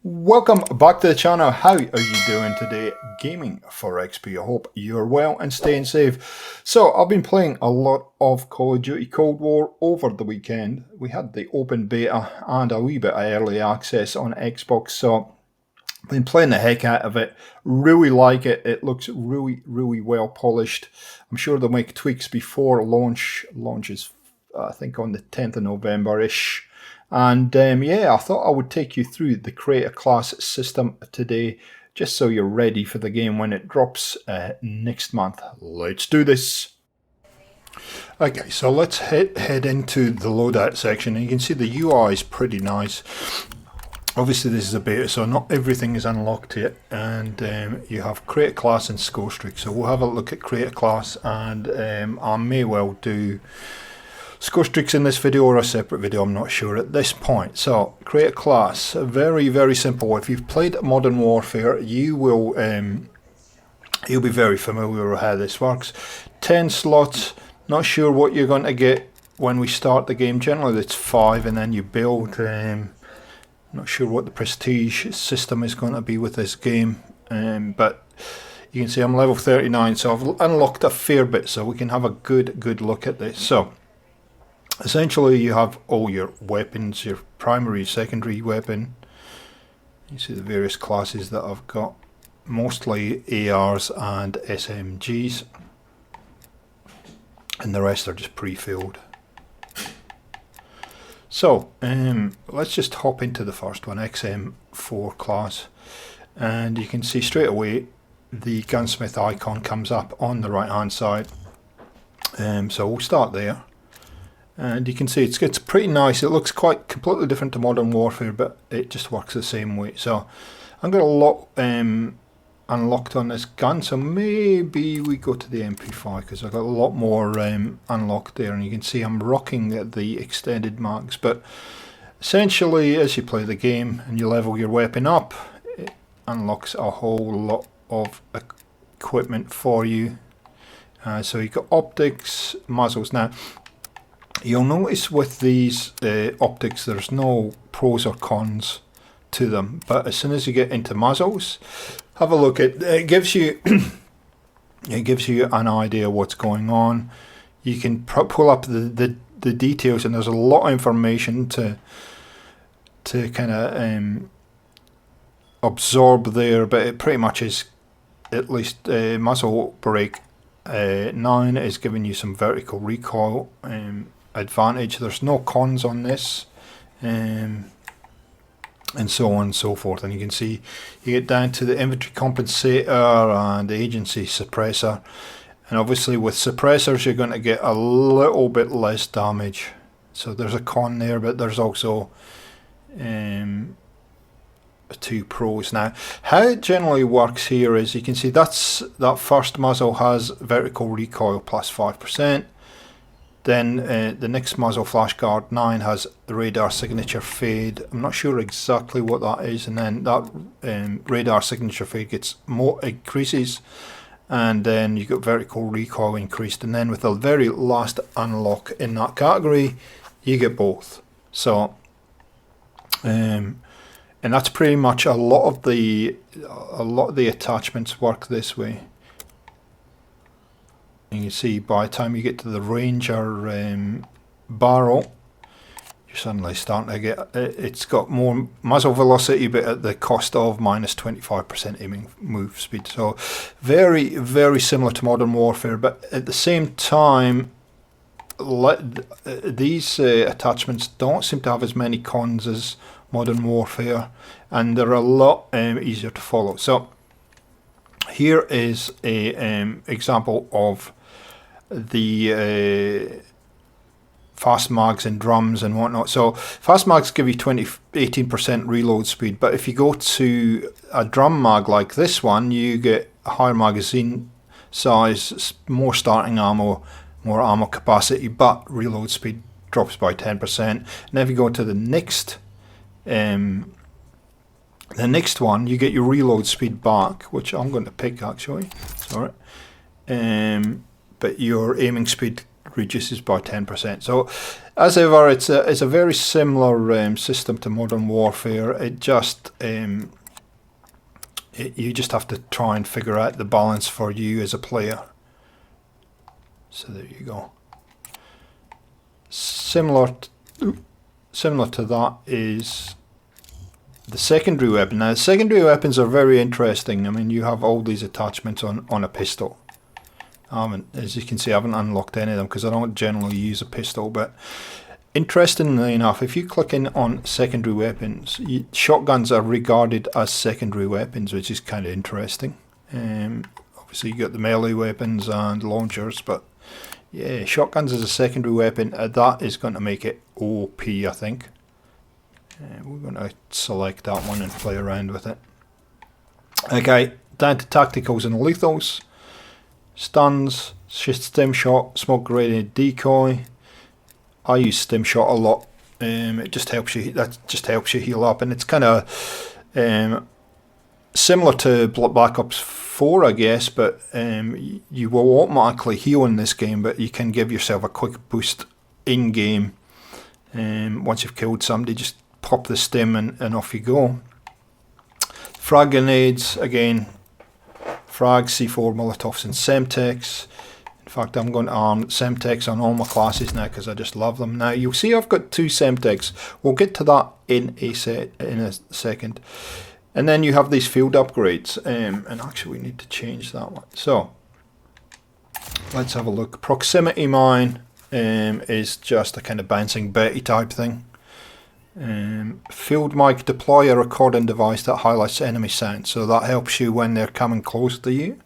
Welcome back to the channel. How are you doing today, gaming for XP? I hope you're well and staying safe. So I've been playing a lot of Call of Duty Cold War over the weekend. We had the open beta and a wee bit of early access on Xbox, so I've been playing the heck out of it. Really like it. It looks really well polished. I'm sure they'll make tweaks before launch. Launch is I think on the 10th of November-ish. And yeah, I thought I would take you through the creator class system today, just so you're ready for the game when it drops next month. Let's do this. Okay, so let's head into the loadout section. And you can see the UI is pretty nice. Obviously this is a beta, so not everything is unlocked yet, and you have creator class and Scorestreaks. So we'll have a look at creator class, and I may well do Scorestreaks in this video or a separate video, I'm not sure at this point. So create a class, very simple. If you've played Modern Warfare, you'll be very familiar with how this works. 10 slots, not sure what you're going to get when we start the game. Generally it's 5 and then you build. Not sure what the prestige system is going to be with this game, but you can see I'm level 39, so I've unlocked a fair bit, so we can have a good look at this. So essentially you have all your weapons, your primary, secondary weapon. You see the various classes that I've got, mostly ARs and SMGs, and the rest are just pre-filled. So let's just hop into the first one, XM4 class, and you can see straight away the gunsmith icon comes up on the right hand side. So we'll start there. And you can see it's pretty nice. It looks quite completely different to Modern Warfare, but it just works the same way. So I'm got a lot unlocked on this gun, so maybe we go to the MP5 because I've got a lot more unlocked there. And you can see I'm rocking the extended mags. But essentially, as you play the game and you level your weapon up, it unlocks a whole lot of equipment for you. So you've got optics, muzzles. Now you'll notice with these optics there's no pros or cons to them, but as soon as you get into muzzles, have a look at it. Gives you it gives you an idea what's going on. You can pull up the details, and there's a lot of information to kind of absorb there, but it pretty much is, at least muzzle brake 9 is giving you some vertical recoil advantage. There's no cons on this, and so on and so forth. And you can see you get down to the inventory compensator and the agency suppressor, and obviously with suppressors you're going to get a little bit less damage, so there's a con there, but there's also 2 pros. Now how it generally works here is, you can see that first muzzle has vertical recoil plus 5%. Then the next muzzle, Flashguard 9, has the radar signature fade. I'm not sure exactly what that is, and then that radar signature fade gets more, increases, and then you get vertical recoil increased, and then with the very last unlock in that category you get both. So and that's pretty much a lot of the attachments work this way. And you see by the time you get to the Ranger barrel, you're suddenly starting to get, it's got more muzzle velocity, but at the cost of minus 25% aiming move speed. So very similar to Modern Warfare, but at the same time these attachments don't seem to have as many cons as Modern Warfare, and they're a lot easier to follow. So here is a example of the fast mags and drums and whatnot. So fast mags give you 18% reload speed, but if you go to a drum mag like this one, you get a higher magazine size, more starting ammo, more ammo capacity, but reload speed drops by 10%. And if you go to the next one, you get your reload speed back, which I'm going to pick actually, sorry, but your aiming speed reduces by 10%. So as ever, it's a very similar system to Modern Warfare. It just you just have to try and figure out the balance for you as a player. So there you go. Similar to that is the secondary weapon. Now, secondary weapons are very interesting. I mean, you have all these attachments on a pistol. As you can see, I haven't unlocked any of them because I don't generally use a pistol. But interestingly enough, if you click in on secondary weapons, shotguns are regarded as secondary weapons, which is kind of interesting. Obviously, you got the melee weapons and launchers, but yeah, shotguns as a secondary weapon, that is going to make it OP, I think. We're going to select that one and play around with it. Okay, down to tacticals and lethals. Stuns, stim shot, smoke grenade, decoy. I use stim shot a lot. It just helps you. That just helps you heal up, and it's kind of similar to Black Ops 4, I guess. But you will automatically heal in this game, but you can give yourself a quick boost in game. Once you've killed somebody, just pop the stim and off you go. Frag grenades again. Frag, C4, Molotovs and Semtex. In fact, I'm going to arm Semtex on all my classes now because I just love them. Now you'll see I've got 2 Semtex. We'll get to that in a second. And then you have these field upgrades. And actually we need to change that one. So let's have a look. Proximity mine is just a kind of bouncing Betty type thing. Field mic, deploy a recording device that highlights enemy sound, so that helps you when they're coming close to you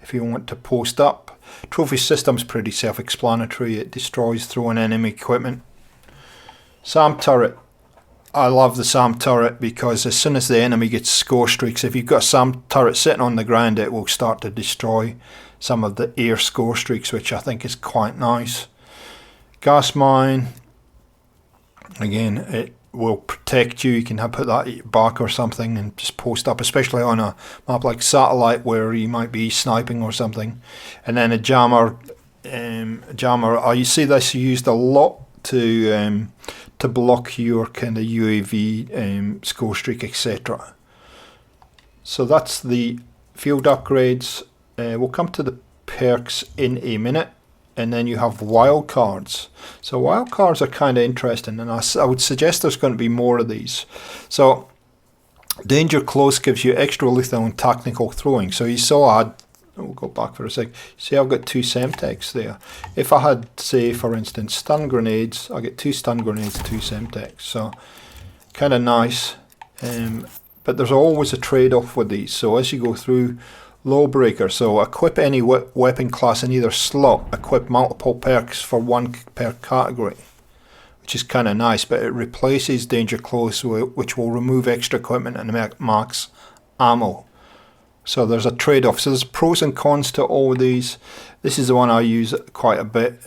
if you want to post up. Trophy system's pretty self-explanatory. It destroys thrown enemy equipment. SAM turret, I love the SAM turret because as soon as the enemy gets score streaks, if you've got a SAM turret sitting on the ground, it will start to destroy some of the air score streaks, which I think is quite nice. Gas mine, again, it will protect you. You can put that at your back or something and just post up, especially on a map like Satellite where you might be sniping or something. And then a jammer. You see this used a lot to block your kind of UAV score streak, etc. So that's the field upgrades. We'll come to the perks in a minute. And then you have wildcards. So wildcards are kind of interesting, and I would suggest there's going to be more of these. So danger close gives you extra lethal and tactical throwing. So you saw I had, we'll go back for a sec. See, I've got 2 Semtex there. If I had, say, for instance, stun grenades, I get 2 stun grenades, 2 Semtex. So kind of nice. But there's always a trade-off with these. So as you go through, low breaker, so equip any weapon class in either slot, equip multiple perks for one perk category, which is kind of nice, but it replaces danger close, which will remove extra equipment and max ammo. So there's a trade-off. So there's pros and cons to all of these. This is the one I use quite a bit.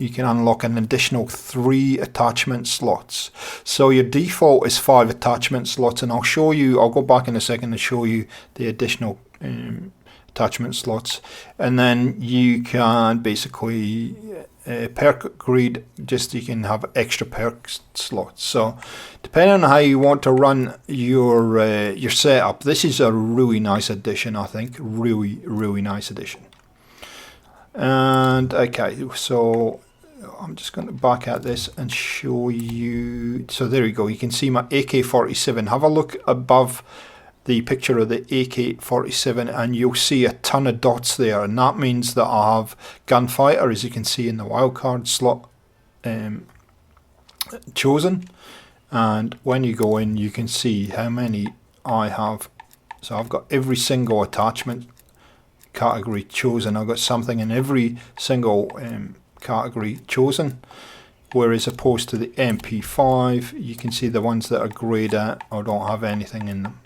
You can unlock an additional 3 attachment slots. So your default is 5 attachment slots, and I'll go back in a second and show you the additional attachment slots. And then you can basically perk greed, you can have extra perk slots. So depending on how you want to run your setup, this is a really nice addition, I think. Really, really nice addition. And okay, so I'm just going to back at this and show you. So there you go. You can see my AK-47. Have a look above the picture of the AK-47 and you'll see a ton of dots there. And that means that I have gunfighter, as you can see in the wildcard slot, chosen. And when you go in, you can see how many I have. So I've got every single attachment category chosen. I've got something in every single category chosen, whereas opposed to the MP5, you can see the ones that are greyed out or don't have anything in them.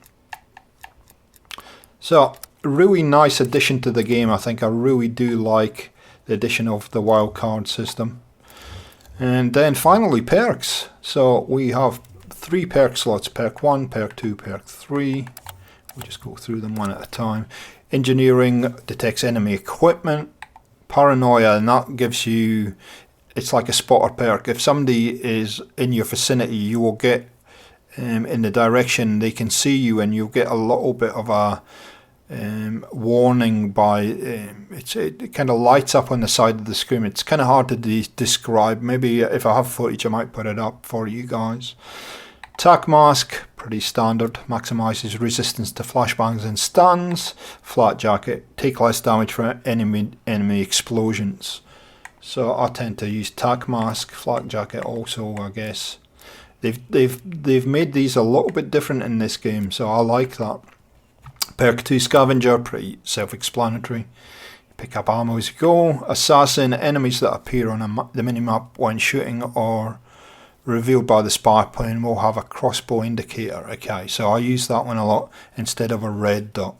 So really nice addition to the game. I think I really do like the addition of the wildcard system. And then finally perks. So we have 3 perk slots: perk 1, perk 2, perk 3. We'll just go through them one at a time. Engineering detects enemy equipment. Paranoia, and that gives you, it's like a spotter perk. If somebody is in your vicinity, you will get in the direction they can see you, and you'll get a little bit of a warning by it kind of lights up on the side of the screen. It's kind of hard to describe. Maybe if I have footage I might put it up for you guys. Attack mask, pretty standard, maximizes resistance to flashbangs and stuns. Flat jacket, take less damage from enemy explosions. So I tend to use tack mask. Flat jacket also, I guess. They've made these a little bit different in this game, so I like that. Perk 2 scavenger, pretty self-explanatory. Pick up ammo as you go. Assassin, enemies that appear on the minimap when shooting or revealed by the spy plane will have a crossbow indicator. Okay, so I use that one a lot instead of a red dot.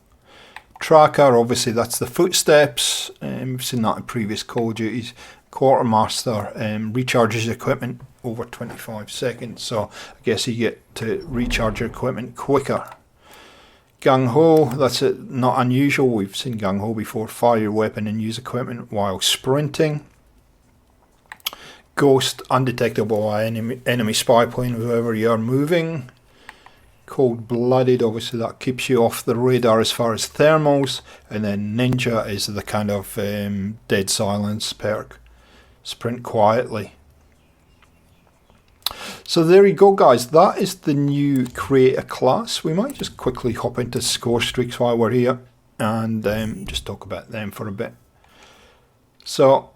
Tracker, obviously that's the footsteps. We've seen that in previous Call of Duties. Quartermaster recharges equipment over 25 seconds, so I guess you get to recharge your equipment quicker. Gung Ho, that's it, not unusual. We've seen Gung Ho before. Fire your weapon and use equipment while sprinting. Ghost, undetectable by enemy spy plane wherever you are moving. Cold Blooded, obviously that keeps you off the radar as far as thermals. And then Ninja is the kind of dead silence perk. Sprint quietly. So there you go, guys. That is the new creator class. We might just quickly hop into Scorestreaks while we're here and just talk about them for a bit. So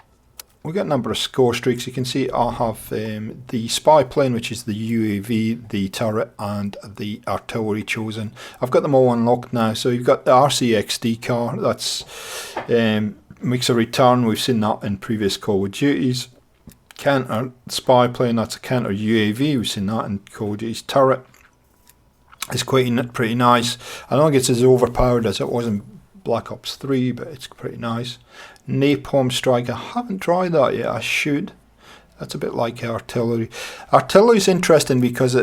we've got a number of Scorestreaks. You can see I have the spy plane, which is the UAV, the turret and the artillery chosen. I've got them all unlocked now. So you've got the RCXD car. That's makes a return. We've seen that in previous Call of Duties. Counter spy plane, that's a counter UAV. We've seen that in Call of Duty's turret. It's quite pretty nice. I don't think it's as overpowered as it was in Black Ops 3, but it's pretty nice. Napalm strike, I haven't tried that yet. I should. That's a bit like artillery. Artillery's interesting because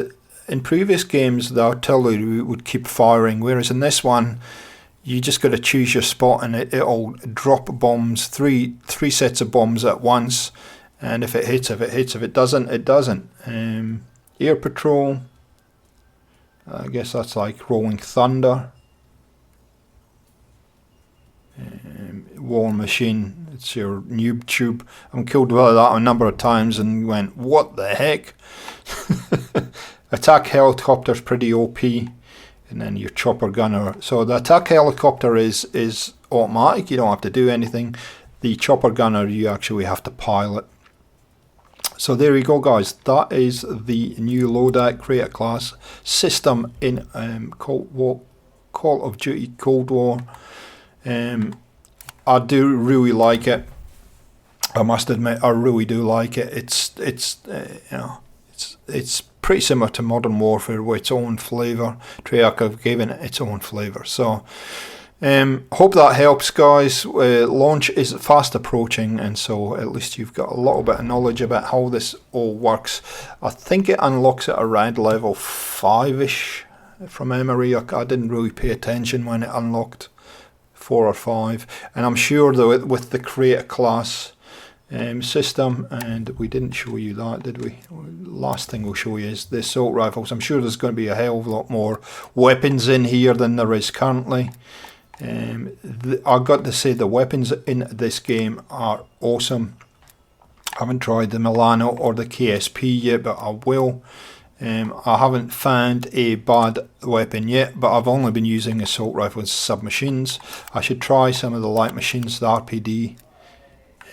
in previous games the artillery would keep firing, whereas in this one you just got to choose your spot and it'll drop bombs, three sets of bombs at once. And if it hits, if it doesn't, it doesn't. Air Patrol, I guess that's like Rolling Thunder. War Machine, it's your noob tube. I'm killed with that a number of times and went, what the heck? Attack Helicopter's pretty OP. And then your chopper gunner. So the attack helicopter is automatic, you don't have to do anything. The chopper gunner you actually have to pilot. So there you go, guys. That is the new loadout creator class system in Call of Duty Cold War. I do really like it. I must admit, I really do like it. It's pretty similar to Modern Warfare with its own flavour. Treyarch have given it its own flavour. So hope that helps, guys. Launch is fast approaching, and so at least you've got a little bit of knowledge about how this all works. I think it unlocks at around level 5-ish from memory. I didn't really pay attention when it unlocked 4 or 5, and I'm sure that with the creator class system, and we didn't show you that, did we? Last thing we'll show you is the assault rifles. I'm sure there's going to be a hell of a lot more weapons in here than there is currently. I've got to say the weapons in this game are awesome. I haven't tried the Milano or the KSP yet, but I will. I haven't found a bad weapon yet, but I've only been using assault rifles and submachines. I should try some of the light machines. The RPD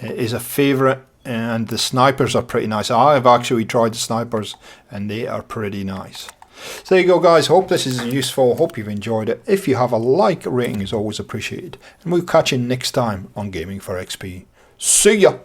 is a favourite, and the snipers are pretty nice. I've actually tried the snipers and they are pretty nice. So there you go, guys. Hope this is useful. Hope you've enjoyed it. If you have, a like rating is always appreciated, and we'll catch you next time on Gaming for XP. See ya.